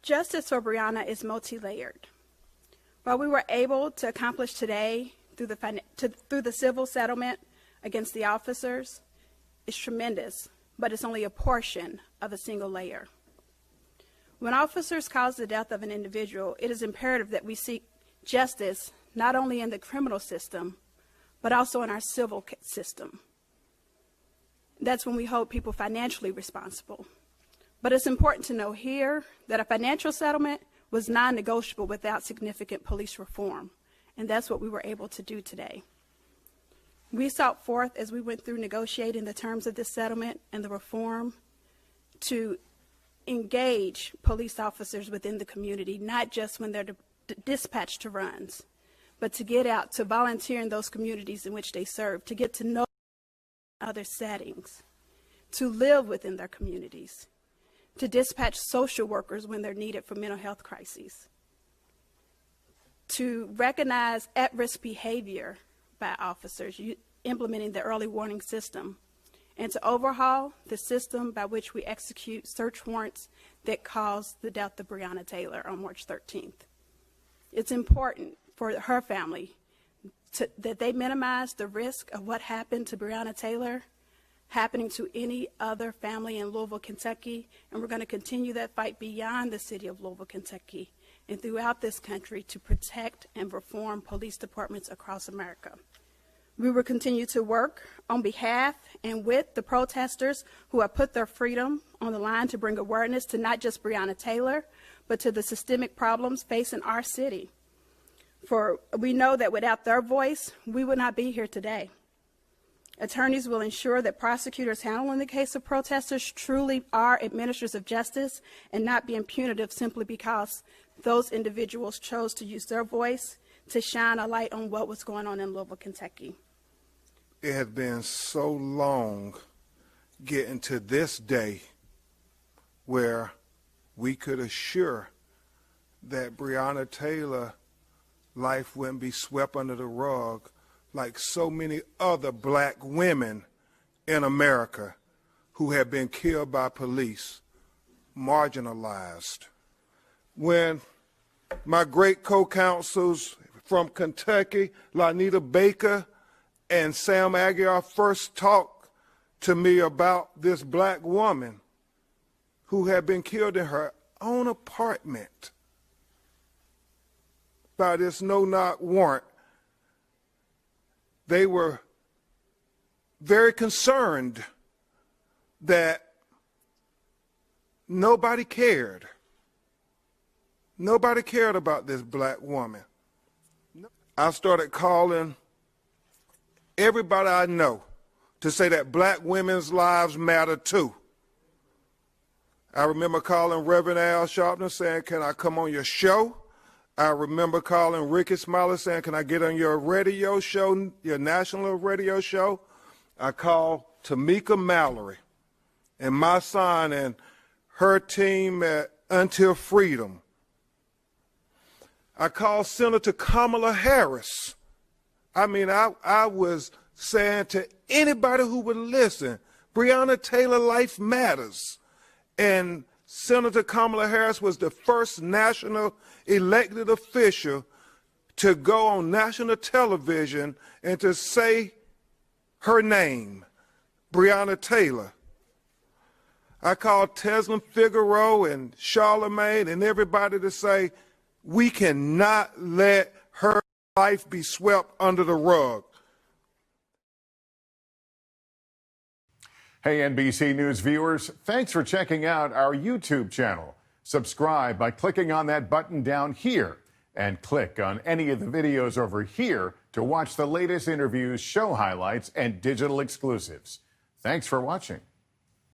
Justice for Breonna is multi-layered. What we were able to accomplish today through the civil settlement against the officers is tremendous, but it's only a portion of a single layer. When officers cause the death of an individual, it is imperative that we seek justice not only in the criminal system, but also in our civil system. That's when we hold people financially responsible. But it's important to know here that a financial settlement was non-negotiable without significant police reform, and that's what we were able to do today. We sought forth, as we went through negotiating the terms of this settlement and the reform, to engage police officers within the community, not just when they're dispatched to runs, but to get out, to volunteer in those communities in which they serve, to get to know other settings, to live within their communities, to dispatch social workers when they're needed for mental health crises, to recognize at-risk behavior by officers, implementing the early warning system, and to overhaul the system by which we execute search warrants that caused the death of Breonna Taylor on March 13th. It's important for her family that they minimize the risk of what happened to Breonna Taylor happening to any other family in Louisville, Kentucky, and we're going to continue that fight beyond the city of Louisville, Kentucky, and throughout this country to protect and reform police departments across America. We will continue to work on behalf and with the protesters who have put their freedom on the line to bring awareness to not just Breonna Taylor, but to the systemic problems facing our city. For we know that without their voice, we would not be here today. Attorneys will ensure that prosecutors handling the case of protesters truly are administrators of justice and not being punitive simply because those individuals chose to use their voice to shine a light on what was going on in Louisville, Kentucky. It has been so long getting to this day where we could assure that Breonna Taylor life wouldn't be swept under the rug like so many other black women in America who have been killed by police, marginalized. When my great co-counsels from Kentucky, Lonita Baker and Sam Aguiar, first talked to me about this black woman who had been killed in her own apartment by this no-knock warrant, they were very concerned that nobody cared. Nobody cared about this black woman. I started calling everybody I know to say that black women's lives matter too. I remember calling Reverend Al Sharpton saying, "Can I come on your show?" I remember calling Ricky Smiley saying, "Can I get on your radio show, your national radio show?" I called Tamika Mallory and my son and her team at Until Freedom. I called Senator Kamala Harris. I mean, I was saying to anybody who would listen, Breonna Taylor life matters. And Senator Kamala Harris was the first national elected official to go on national television and to say her name, Breonna Taylor. I called Teslin Figueroa and Charlemagne and everybody to say, we cannot let her life be swept under the rug. Hey, NBC News viewers, thanks for checking out our YouTube channel. Subscribe by clicking on that button down here and click on any of the videos over here to watch the latest interviews, show highlights, and digital exclusives. Thanks for watching.